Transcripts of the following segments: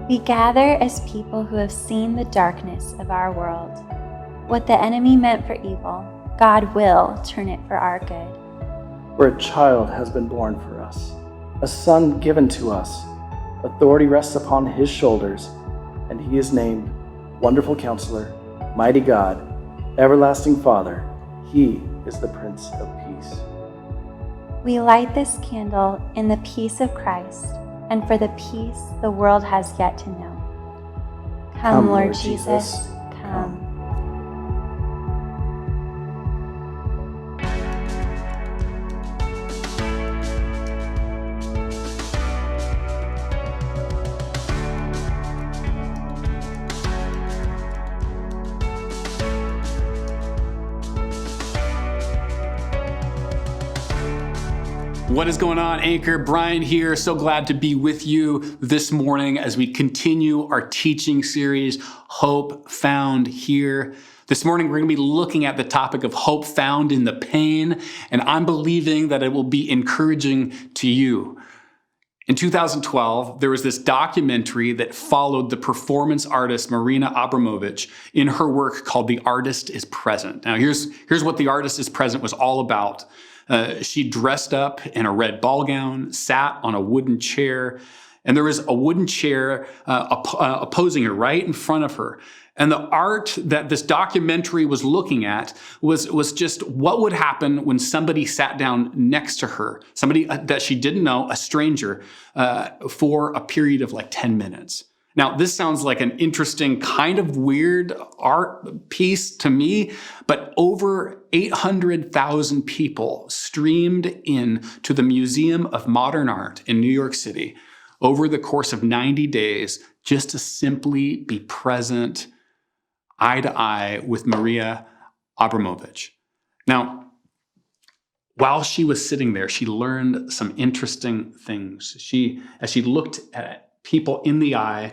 We gather as people who have seen the darkness of our world. What the enemy meant for evil, God will turn it for our good. For a child has been born for us, a son given to us. Authority rests upon his shoulders, and he is named Wonderful Counselor, Mighty God, Everlasting Father. He is the Prince of Peace. We light this candle in the peace of Christ and for the peace the world has yet to know. Come, Lord Jesus, come. What is going on, Anchor? Bryan here. So glad to be with you this morning as we continue our teaching series, Hope Found Here. This morning, we're going to be looking at the topic of hope found in the pain, and I'm believing that it will be encouraging to you. In 2012, there was this documentary that followed the performance artist Marina Abramovich in her work called The Artist is Present. Now, here's what The Artist is Present was all about. She dressed up in a red ball gown, sat on a wooden chair, and there was a wooden chair opposing her right in front of her. And the art that this documentary was looking at was just what would happen when somebody sat down next to her, somebody that she didn't know, a stranger, for a period of like 10 minutes. Now, this sounds like an interesting, kind of weird art piece to me, but over 800,000 people streamed in to the Museum of Modern Art in New York City over the course of 90 days just to simply be present eye to eye with Maria Abramovich. Now, while she was sitting there, she learned some interesting things. As she looked at people in the eye,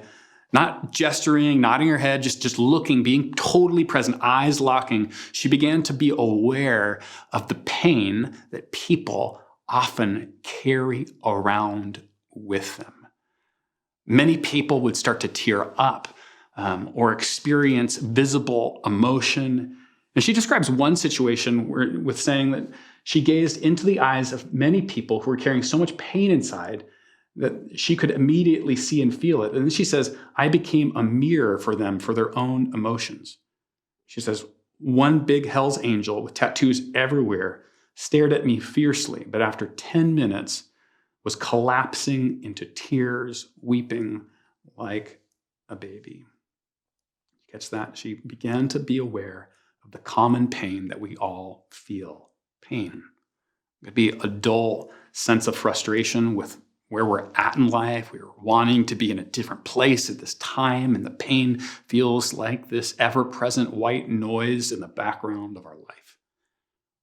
not gesturing, nodding her head, just looking, being totally present, eyes locking, she began to be aware of the pain that people often carry around with them. Many people would start to tear up or experience visible emotion. And she describes one situation with saying that she gazed into the eyes of many people who were carrying so much pain inside that she could immediately see and feel it. And then she says, I became a mirror for them, for their own emotions. She says, one big hell's angel with tattoos everywhere stared at me fiercely, but after 10 minutes was collapsing into tears, weeping like a baby. Catch that? She began to be aware of the common pain that we all feel. Pain. It could be a dull sense of frustration with where we're at in life. We're wanting to be in a different place at this time, and the pain feels like this ever-present white noise in the background of our life.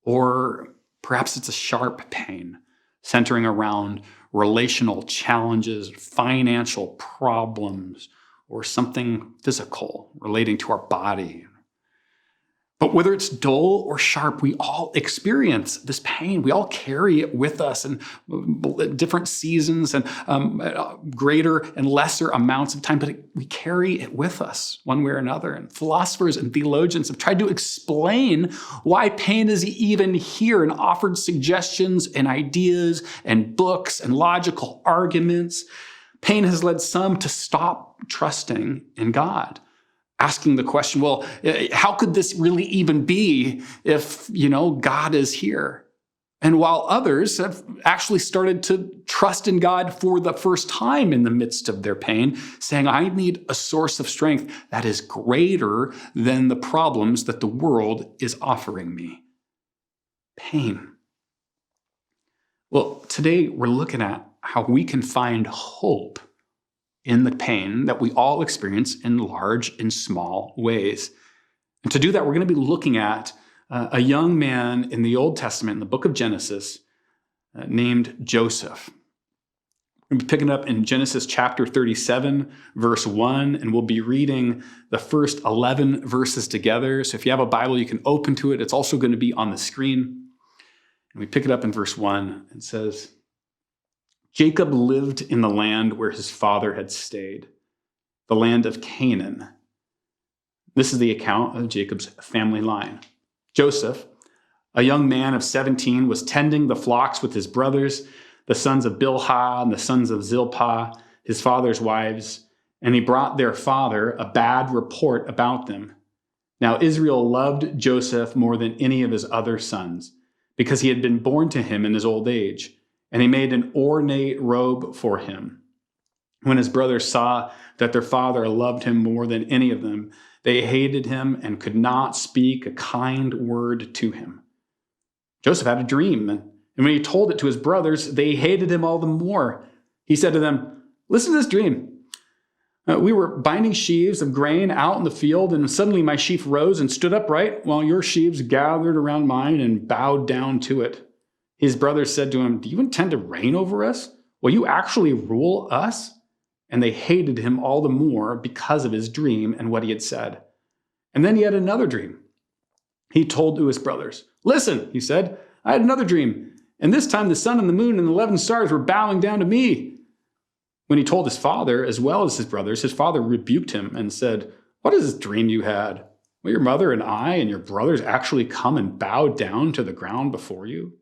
Or perhaps it's a sharp pain centering around relational challenges, financial problems, or something physical relating to our body. But whether it's dull or sharp, we all experience this pain. We all carry it with us in different seasons and greater and lesser amounts of time, but we carry it with us one way or another. And philosophers and theologians have tried to explain why pain is even here and offered suggestions and ideas and books and logical arguments. Pain has led some to stop trusting in God, asking the question, well, how could this really even be if, God is here? And while others have actually started to trust in God for the first time in the midst of their pain, saying, I need a source of strength that is greater than the problems that the world is offering me. Pain. Well, today we're looking at how we can find hope in the pain that we all experience in large and small ways. And to do that, we're going to be looking at a young man in the Old Testament, in the book of Genesis, named Joseph. We're going to be picking up in Genesis chapter 37, verse 1, and we'll be reading the first 11 verses together. So if you have a Bible, you can open to it. It's also going to be on the screen. And we pick it up in verse 1. It says, Jacob lived in the land where his father had stayed. the land of Canaan. This is the account of Jacob's family line. Joseph, a young man of 17, was tending the flocks with his brothers, the sons of Bilhah and the sons of Zilpah, his father's wives, and he brought their father a bad report about them. Now Israel loved Joseph more than any of his other sons, because he had been born to him in his old age, and he made an ornate robe for him. When his brothers saw that their father loved him more than any of them, they hated him and could not speak a kind word to him. Joseph had a dream, and when he told it to his brothers, they hated him all the more. He said to them, "Listen to this dream. We were binding sheaves of grain out in the field, and suddenly my sheaf rose and stood upright, while your sheaves gathered around mine and bowed down to it." His brothers said to him, "Do you intend to reign over us? Will you actually rule us?" And they hated him all the more because of his dream and what he had said. And then he had another dream. He told to his brothers, "Listen," he said, "I had another dream, and this time the sun and the moon and the 11 stars were bowing down to me." When he told his father, as well as his brothers, his father rebuked him and said, "What is this dream you had? Will your mother and I and your brothers actually come and bow down to the ground before you?"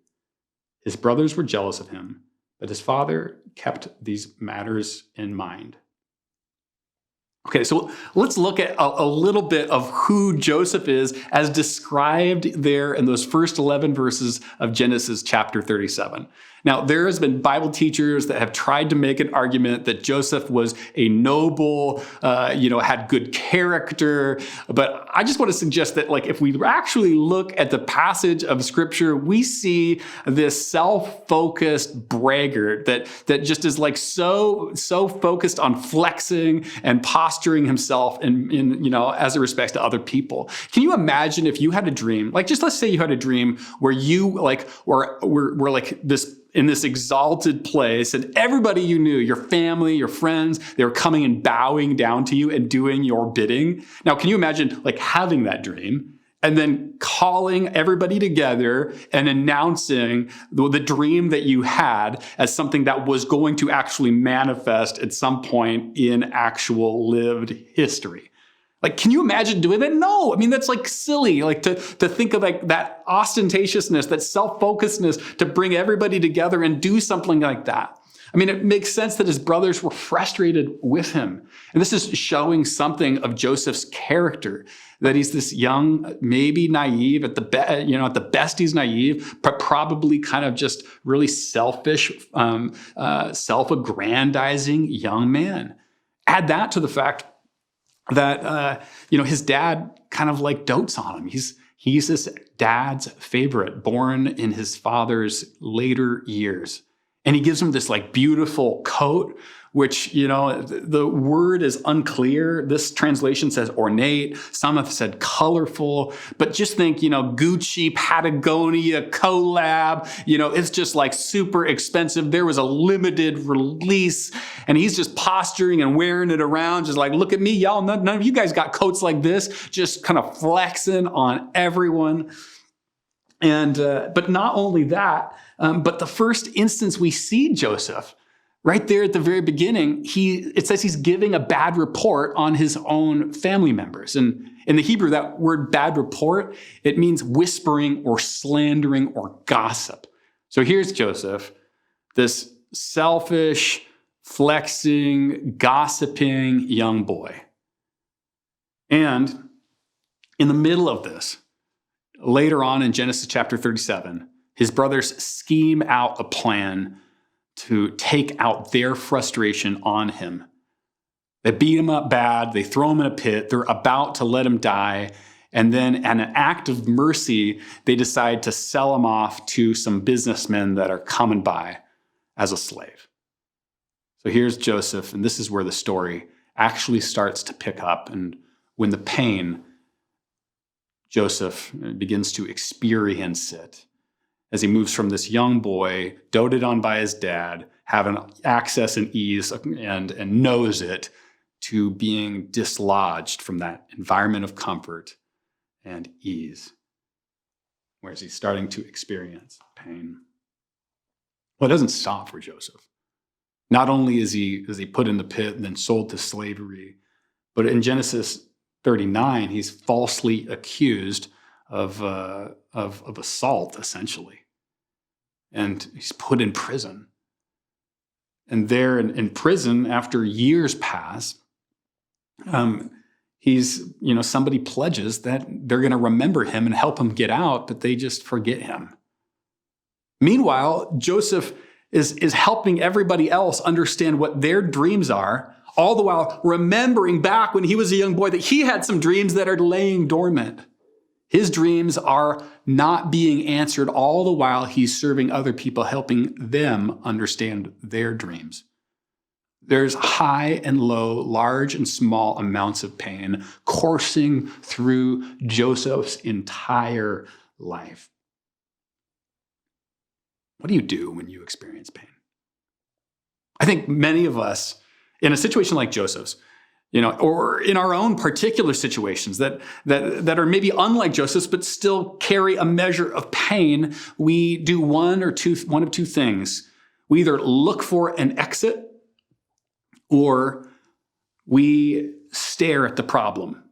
His brothers were jealous of him, but his father kept these matters in mind. Okay, so let's look at a little bit of who Joseph is as described there in those first 11 verses of Genesis chapter 37. Now, there has been Bible teachers that have tried to make an argument that Joseph was a noble, had good character. But I just want to suggest that, if we actually look at the passage of Scripture, we see this self-focused braggart that just is so focused on flexing and posturing himself in as it respects to other people. Can you imagine if you had a dream? Let's say you had a dream where you were this in this exalted place, and everybody you knew, your family, your friends, they were coming and bowing down to you and doing your bidding. Now, can you imagine having that dream and then calling everybody together and announcing the dream that you had as something that was going to actually manifest at some point in actual lived history? Can you imagine doing that? No, that's silly, to think of that ostentatiousness, that self-focusedness to bring everybody together and do something like that. It makes sense that his brothers were frustrated with him. And this is showing something of Joseph's character, that he's this young, maybe naive, at the best he's naive, but probably kind of just really selfish, self-aggrandizing young man. Add that to the fact that his dad kind of dotes on him. He's this dad's favorite, born in his father's later years. And he gives him this beautiful coat, which, the word is unclear. This translation says ornate. Some have said colorful, but just think, Gucci, Patagonia, collab, it's just super expensive. There was a limited release and he's just posturing and wearing it around. Just look at me, y'all. None of you guys got coats like this, just kind of flexing on everyone. And, but not only that, but the first instance we see Joseph, right there at the very beginning, it says he's giving a bad report on his own family members. And in the Hebrew, that word bad report, it means whispering or slandering or gossip. So here's Joseph, this selfish, flexing, gossiping young boy. And in the middle of this, later on in Genesis chapter 37, his brothers scheme out a plan to take out their frustration on him. They beat him up bad. They throw him in a pit. They're about to let him die. And then in an act of mercy, they decide to sell him off to some businessmen that are coming by as a slave. So here's Joseph, and this is where the story actually starts to pick up. And when the pain, Joseph begins to experience it as he moves from this young boy, doted on by his dad, having access and ease and knows it, to being dislodged from that environment of comfort and ease, whereas he's starting to experience pain. Well, it doesn't stop for Joseph. Not only is he put in the pit and then sold to slavery, But in Genesis 39, he's falsely accused of assault, essentially. And he's put in prison. And there in prison, after years pass, somebody pledges that they're going to remember him and help him get out, but they just forget him. Meanwhile, Joseph is helping everybody else understand what their dreams are, all the while remembering back when he was a young boy that he had some dreams that are laying dormant. His dreams are not being answered, all the while he's serving other people, helping them understand their dreams. There's high and low, large and small amounts of pain coursing through Joseph's entire life. What do you do when you experience pain? I think many of us, in a situation like Joseph's, or in our own particular situations that are maybe unlike Joseph's, but still carry a measure of pain, we do one of two things. We either look for an exit, or we stare at the problem.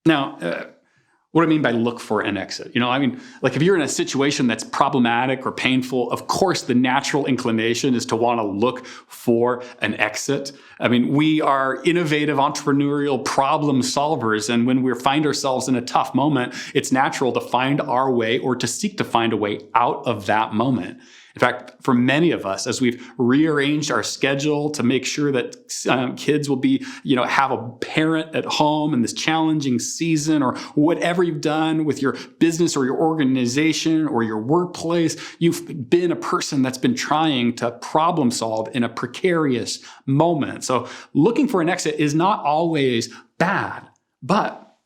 Now, what do I mean by look for an exit? If you're in a situation that's problematic or painful, of course, the natural inclination is to want to look for an exit. We are innovative, entrepreneurial problem solvers. And when we find ourselves in a tough moment, it's natural to find our way or to seek to find a way out of that moment. In fact, for many of us, as we've rearranged our schedule to make sure that kids will have a parent at home in this challenging season, or whatever you've done with your business or your organization or your workplace, you've been a person that's been trying to problem solve in a precarious moment. So looking for an exit is not always bad, but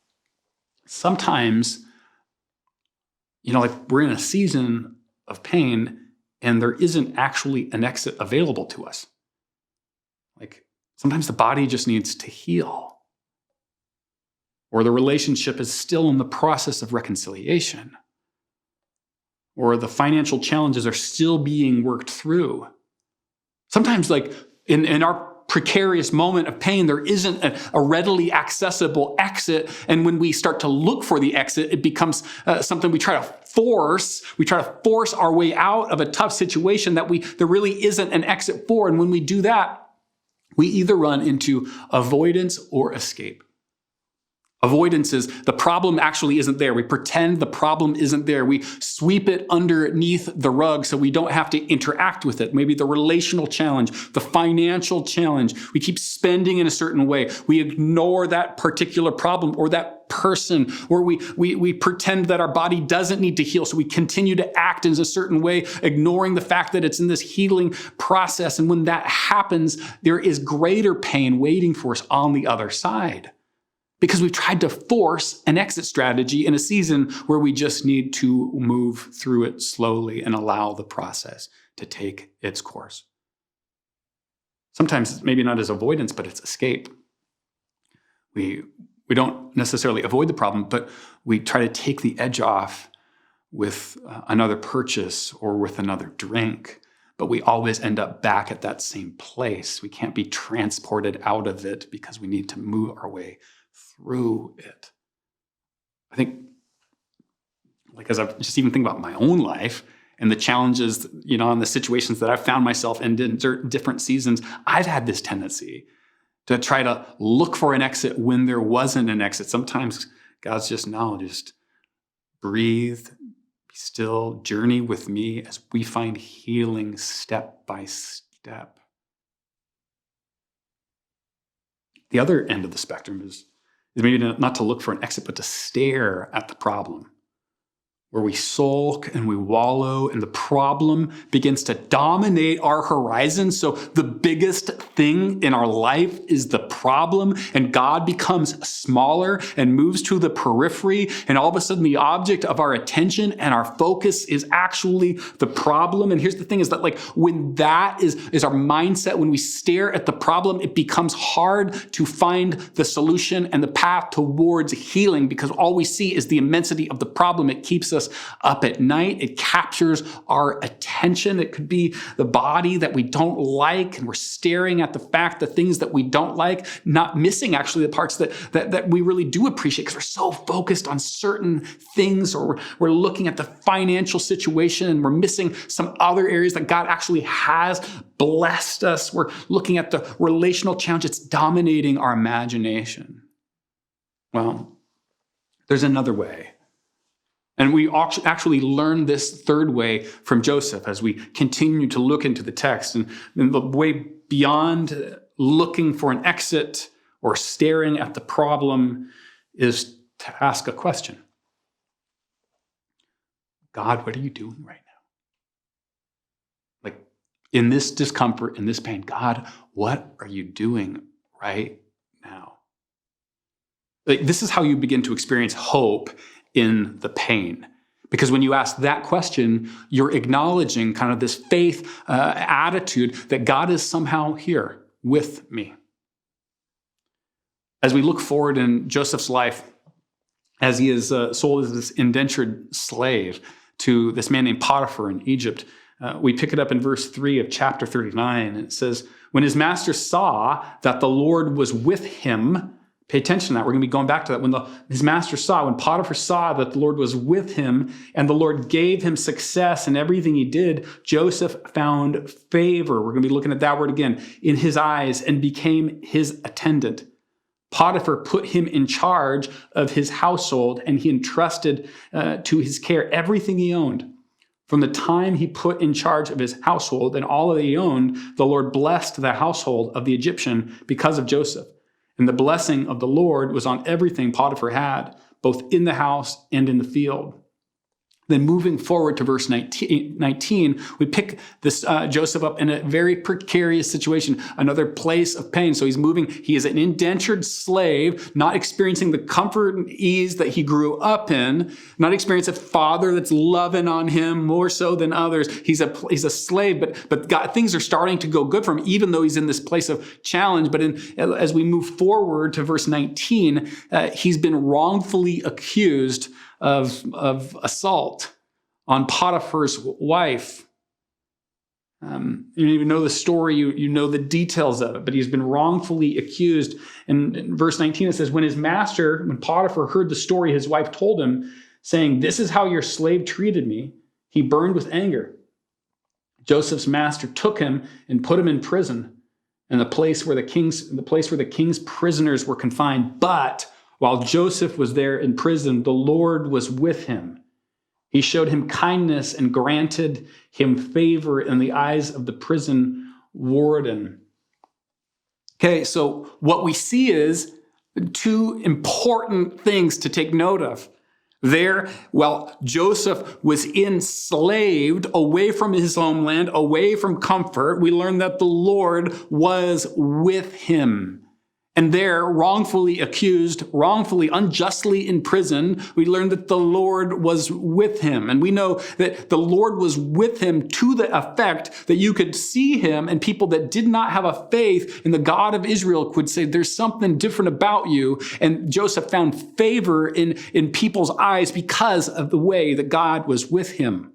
sometimes, we're in a season of pain and there isn't actually an exit available to us. Sometimes the body just needs to heal, or the relationship is still in the process of reconciliation, or the financial challenges are still being worked through. Sometimes, in our precarious moment of pain, there isn't a readily accessible exit. And when we start to look for the exit, it becomes something we try to force. We try to force our way out of a tough situation that there really isn't an exit for. And when we do that, we either run into avoidance or escape. Avoidance is the problem actually isn't there. We pretend the problem isn't there. We sweep it underneath the rug so we don't have to interact with it. Maybe the relational challenge, the financial challenge. We keep spending in a certain way. We ignore that particular problem or that person, or we pretend that our body doesn't need to heal. So we continue to act in a certain way, ignoring the fact that it's in this healing process. And when that happens, there is greater pain waiting for us on the other side, because we've tried to force an exit strategy in a season where we just need to move through it slowly and allow the process to take its course. Sometimes maybe not as avoidance, but it's escape. We don't necessarily avoid the problem, but we try to take the edge off with another purchase or with another drink. But we always end up back at that same place. We can't be transported out of it because we need to move our way through it. I think, as I've just even think about my own life and the challenges, and the situations that I've found myself in different seasons, I've had this tendency to try to look for an exit when there wasn't an exit. Sometimes God's just breathe, be still, journey with me as we find healing step by step. The other end of the spectrum is maybe not to look for an exit, but to stare at the problem, where we sulk and we wallow and the problem begins to dominate our horizon. So the biggest thing in our life is the problem, and God becomes smaller and moves to the periphery. And all of a sudden the object of our attention and our focus is actually the problem. And here's the thing is that when that is our mindset, when we stare at the problem, it becomes hard to find the solution and the path towards healing, because all we see is the immensity of the problem. It keeps us us up at night. It captures our attention. It could be the body that we don't like, and we're staring at the fact, the things that we don't like, not missing actually the parts that we really do appreciate because we're so focused on certain things, or we're looking at the financial situation and we're missing some other areas that God actually has blessed us. We're looking at the relational challenge. It's dominating our imagination. Well, there's another way. And we actually learn this third way from Joseph as we continue to look into the text. And the way beyond looking for an exit or staring at the problem is to ask a question. God, what are you doing right now? Like, in this discomfort, in this pain, God, what are you doing right now? Like, this is how you begin to experience hope in the pain. Because when you ask that question, you're acknowledging kind of this faith attitude that God is somehow here with me. As we look forward in Joseph's life, as he is sold as this indentured slave to this man named Potiphar in Egypt, we pick it up in verse 3 of chapter 39. It says, when his master saw that the Lord was with him, pay attention to that. We're going to be going back to that. When his master saw, when Potiphar saw that the Lord was with him and the Lord gave him success in everything he did, Joseph found favor. We're going to be looking at that word again, in his eyes, and became his attendant. Potiphar put him in charge of his household, and he entrusted to his care everything he owned. From the time he put in charge of his household and all that he owned, the Lord blessed the household of the Egyptian because of Joseph. And the blessing of the Lord was on everything Potiphar had, both in the house and in the field. Then moving forward to verse 19, we pick this Joseph up in a very precarious situation, another place of pain. So he is an indentured slave, not experiencing the comfort and ease that he grew up in, not experiencing a father that's loving on him more so than others. He's a slave, but God, things are starting to go good for him, even though he's in this place of challenge. But as we move forward to verse 19, he's been wrongfully accused of assault on Potiphar's wife. You don't even know the story, you know the details of it, but he's been wrongfully accused. And in verse 19 it says, when Potiphar heard the story his wife told him, saying, this is how your slave treated me, he burned with anger. Joseph's master took him and put him in prison, in the place where the king's prisoners were confined. But while Joseph was there in prison, the Lord was with him. He showed him kindness and granted him favor in the eyes of the prison warden. Okay, so what we see is two important things to take note of. There, while Joseph was enslaved away from his homeland, away from comfort, we learn that the Lord was with him. And there, wrongfully accused, wrongfully, unjustly in prison, we learned that the Lord was with him. And we know that the Lord was with him to the effect that you could see him, and people that did not have a faith in the God of Israel would say, there's something different about you. And Joseph found favor in people's eyes because of the way that God was with him.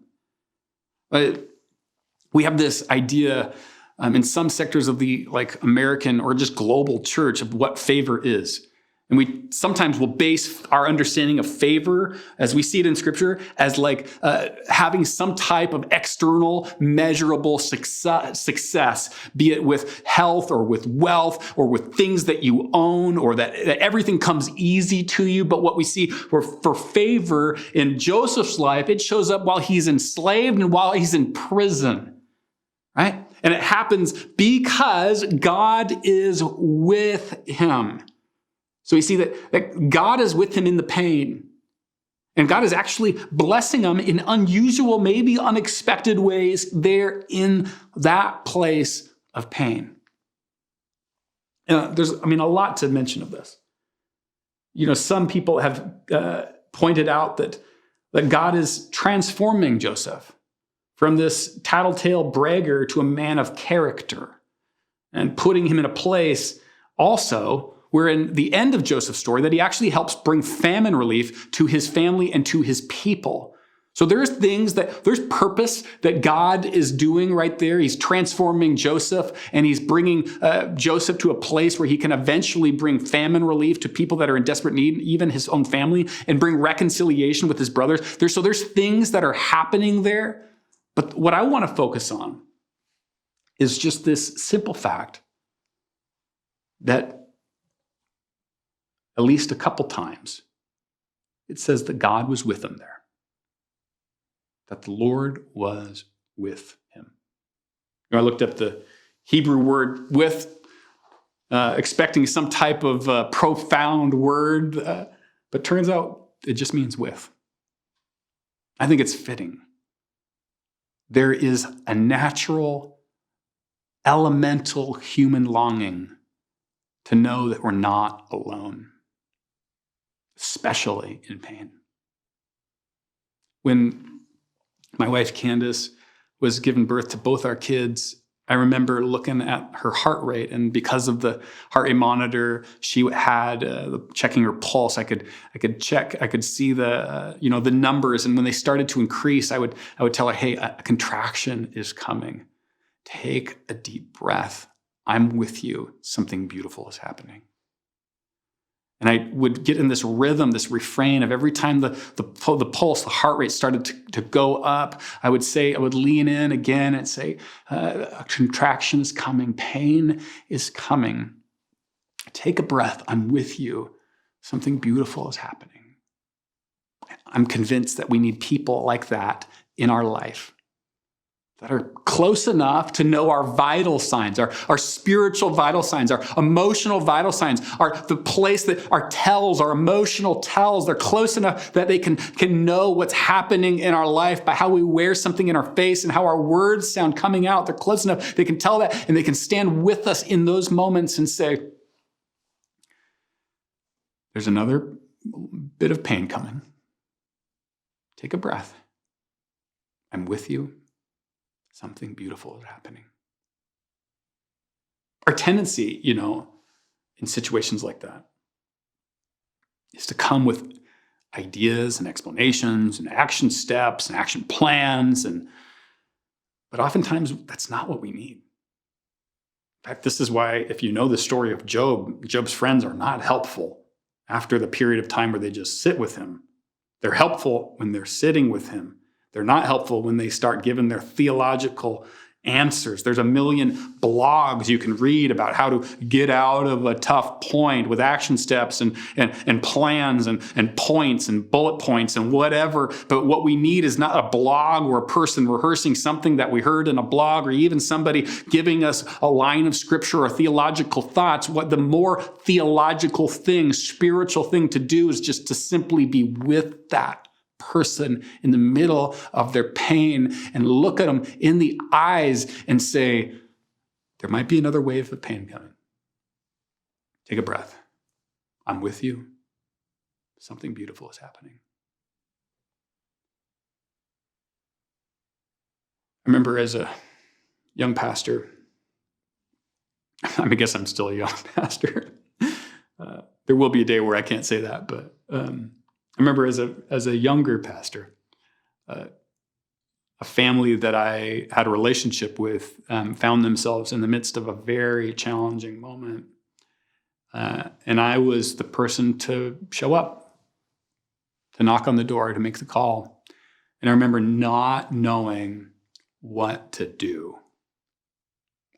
We have this idea in some sectors of the American or just global church of what favor is. And we sometimes will base our understanding of favor, as we see it in Scripture, as having some type of external measurable success, be it with health or with wealth or with things that you own, or that everything comes easy to you. But what we see for favor in Joseph's life, it shows up while he's enslaved and while he's in prison, right? And it happens because God is with him. So we see that God is with him in the pain. And God is actually blessing him in unusual, maybe unexpected ways there in that place of pain. There's a lot to mention of this. Some people have pointed out that God is transforming Joseph from this tattletale bragger to a man of character, and putting him in a place also where in the end of Joseph's story that he actually helps bring famine relief to his family and to his people. So there's purpose that God is doing right there. He's transforming Joseph, and he's bringing Joseph to a place where he can eventually bring famine relief to people that are in desperate need, even his own family, and bring reconciliation with his brothers. There's things that are happening there. But what I want to focus on is just this simple fact that at least a couple times it says that God was with him there. That the Lord was with him. I looked up the Hebrew word with, expecting some type of profound word, but turns out it just means with. I think it's fitting. There is a natural, elemental human longing to know that we're not alone, especially in pain. When my wife, Candace, was given birth to both our kids, I remember looking at her heart rate, and because of the heart rate monitor she had, checking her pulse, I could see the the numbers, and when they started to increase, I would tell her, "Hey, a contraction is coming. Take a deep breath. I'm with you. Something beautiful is happening." And I would get in this rhythm, this refrain of every time the pulse, the heart rate started to go up, I would lean in again and say, a contraction is coming, pain is coming. Take a breath, I'm with you. Something beautiful is happening. I'm convinced that we need people like that in our life, that are close enough to know our vital signs, our spiritual vital signs, our emotional vital signs, the place that our tells, our emotional tells. They're close enough that they can know what's happening in our life by how we wear something in our face and how our words sound coming out. They're close enough they can tell that, and they can stand with us in those moments and say, there's another bit of pain coming. Take a breath. I'm with you. Something beautiful is happening. Our tendency, in situations like that, is to come with ideas and explanations and action steps and action plans, but oftentimes that's not what we need. In fact, this is why, if you know the story of Job, Job's friends are not helpful after the period of time where they just sit with him. They're helpful when they're sitting with him. They're not helpful when they start giving their theological answers. There's a million blogs you can read about how to get out of a tough point with action steps and plans and points and bullet points and whatever. But what we need is not a blog or a person rehearsing something that we heard in a blog, or even somebody giving us a line of scripture or theological thoughts. What the more theological thing, spiritual thing to do is just to simply be with that person in the middle of their pain and look at them in the eyes and say, there might be another wave of pain coming. Take a breath. I'm with you. Something beautiful is happening. I remember as a young pastor, I guess I'm still a young pastor. There will be a day where I can't say that, but I remember as a younger pastor, a family that I had a relationship with found themselves in the midst of a very challenging moment. And I was the person to show up, to knock on the door, to make the call. And I remember not knowing what to do.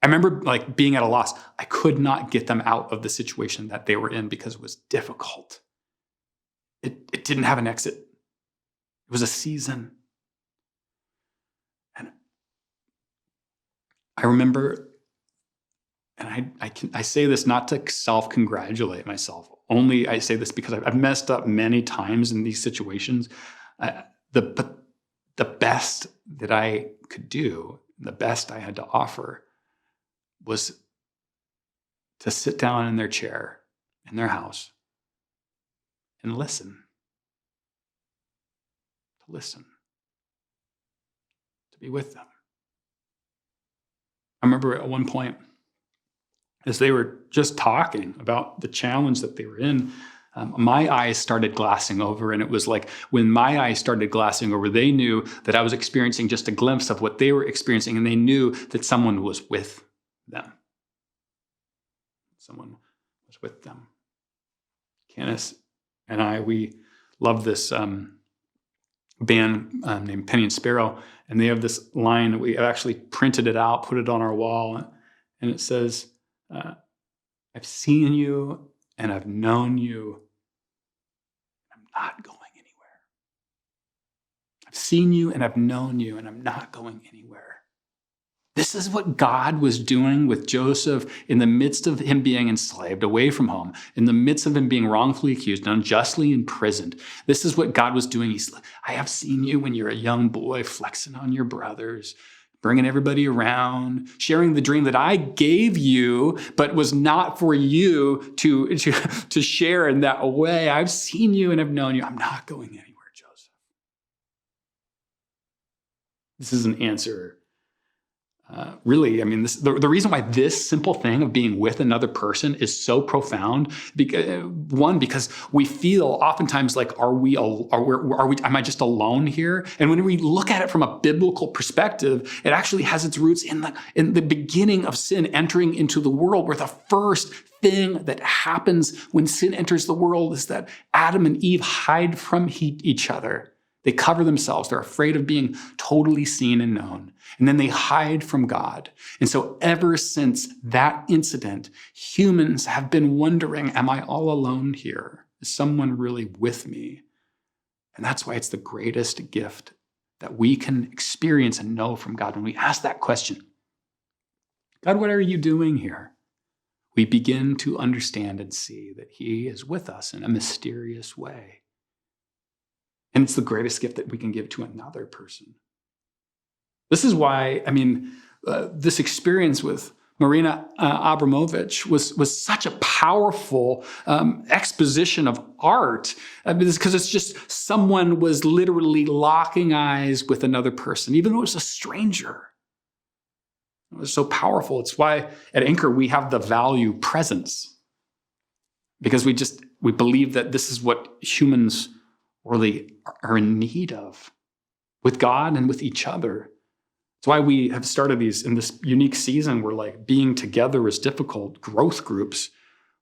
I remember being at a loss. I could not get them out of the situation that they were in because it was difficult. It didn't have an exit. It was a season. And I remember, and I say this not to self-congratulate myself. Only I say this because I've messed up many times in these situations. The best that I could do, the best I had to offer, was to sit down in their chair in their house and listen. To listen. To be with them. I remember at one point, as they were just talking about the challenge that they were in, my eyes started glassing over. And it was like when my eyes started glassing over, they knew that I was experiencing just a glimpse of what they were experiencing. And they knew that someone was with them. Someone was with them. Candace and I, we love this band named Penny and Sparrow. And they have this line that we actually printed it out, put it on our wall. And it says, I've seen you and I've known you. I'm not going anywhere. I've seen you and I've known you and I'm not going anywhere. This is what God was doing with Joseph in the midst of him being enslaved, away from home, in the midst of him being wrongfully accused, unjustly imprisoned. This is what God was doing. He's like, I have seen you when you're a young boy flexing on your brothers, bringing everybody around, sharing the dream that I gave you, but was not for you to share in that way. I've seen you and I've known you. I'm not going anywhere, Joseph. This is an answer. Really, I mean, the reason why this simple thing of being with another person is so profound, because we feel oftentimes like, am I just alone here? And when we look at it from a biblical perspective, it actually has its roots in the beginning of sin entering into the world, where the first thing that happens when sin enters the world is that Adam and Eve hide from each other. They cover themselves. They're afraid of being totally seen and known. And then they hide from God. And so ever since that incident, humans have been wondering, am I all alone here? Is someone really with me? And that's why it's the greatest gift that we can experience and know from God. When we ask that question, God, what are you doing here? We begin to understand and see that he is with us in a mysterious way. And it's the greatest gift that we can give to another person. This is why, this experience with Marina Abramovich was such a powerful exposition of art, because it's just someone was literally locking eyes with another person, even though it was a stranger. It was so powerful. It's why at Anchor we have the value presence, because we believe that this is what humans really are in need of with God and with each other. It's why we have started these in this unique season where like being together is difficult, growth groups,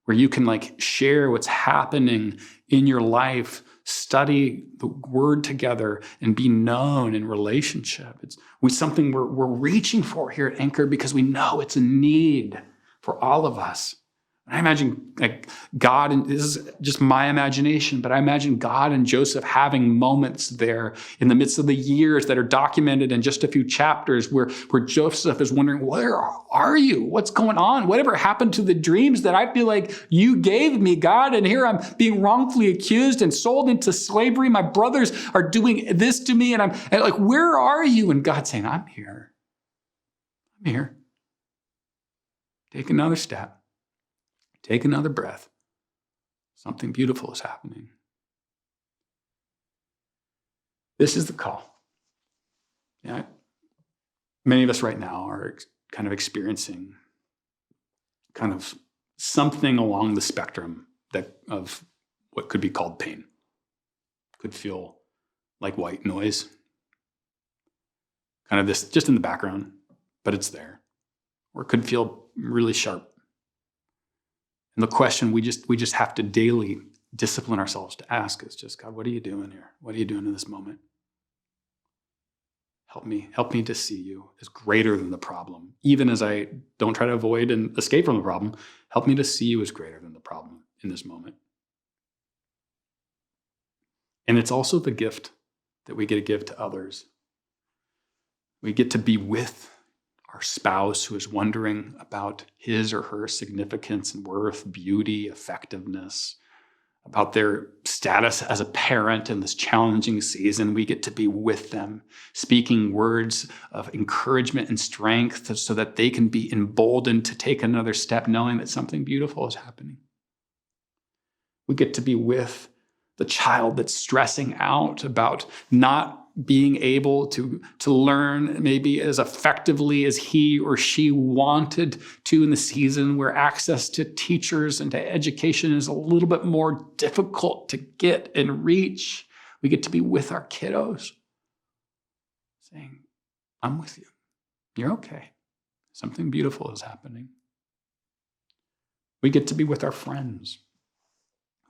where you can like share what's happening in your life, study the word together, and be known in relationship. It's something we're reaching for here at Anchor, because we know it's a need for all of us. I imagine like God, and this is just my imagination, but I imagine God and Joseph having moments there in the midst of the years that are documented in just a few chapters where Joseph is wondering, where are you? What's going on? Whatever happened to the dreams that I feel like you gave me, God? And here I'm being wrongfully accused and sold into slavery. My brothers are doing this to me. And I'm like, where are you? And God's saying, I'm here. I'm here. Take another step. Take another breath. Something beautiful is happening. This is the call. Yeah, many of us right now are kind of experiencing kind of something along the spectrum of what could be called pain. Could feel like white noise. Kind of this just in the background, but it's there. Or it could feel really sharp. And the question we just have to daily discipline ourselves to ask is just, God, what are you doing here? What are you doing in this moment? Help me to see you as greater than the problem. Even as I don't try to avoid and escape from the problem, help me to see you as greater than the problem in this moment. And it's also the gift that we get to give to others. We get to be with our spouse who is wondering about his or her significance and worth, beauty, effectiveness, about their status as a parent in this challenging season. We get to be with them, speaking words of encouragement and strength so that they can be emboldened to take another step, knowing that something beautiful is happening. We get to be with the child that's stressing out about not being able to learn maybe as effectively as he or she wanted to in the season where access to teachers and to education is a little bit more difficult to get and reach. We get to be with our kiddos, saying, I'm with you. You're okay. Something beautiful is happening. We get to be with our friends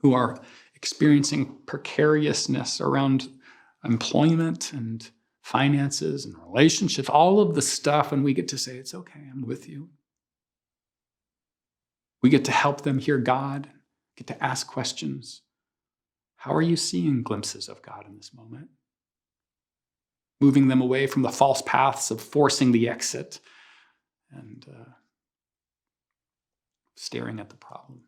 who are experiencing precariousness around employment and finances and relationships, all of the stuff, and we get to say, it's okay, I'm with you. We get to help them hear God, get to ask questions. How are you seeing glimpses of God in this moment? Moving them away from the false paths of forcing the exit and staring at the problem.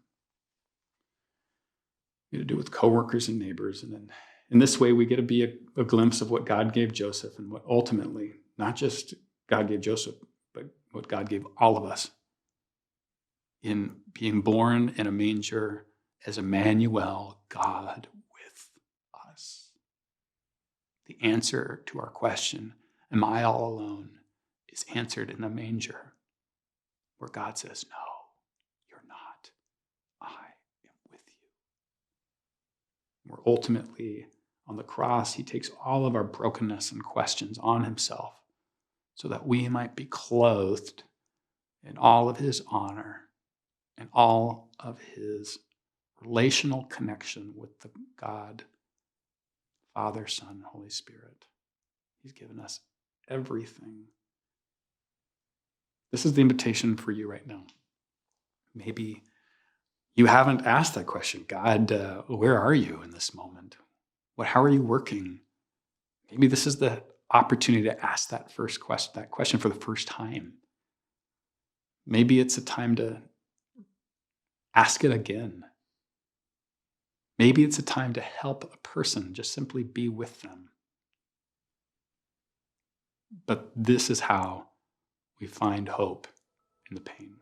We get to do it with coworkers and neighbors, and then in this way, we get to be a glimpse of what God gave Joseph and what ultimately, not just God gave Joseph, but what God gave all of us in being born in a manger as Emmanuel, God with us. The answer to our question, am I all alone, is answered in the manger, where God says, no, you're not. I am with you. Where ultimately, on the cross, he takes all of our brokenness and questions on himself so that we might be clothed in all of his honor and all of his relational connection with the God, Father, Son, Holy Spirit. He's given us everything. This is the invitation for you right now. Maybe you haven't asked that question. God, where are you in this moment? How are you working? Maybe this is the opportunity to ask that question for the first time. Maybe it's a time to ask it again. Maybe it's a time to help a person, just simply be with them. But this is how we find hope in the pain.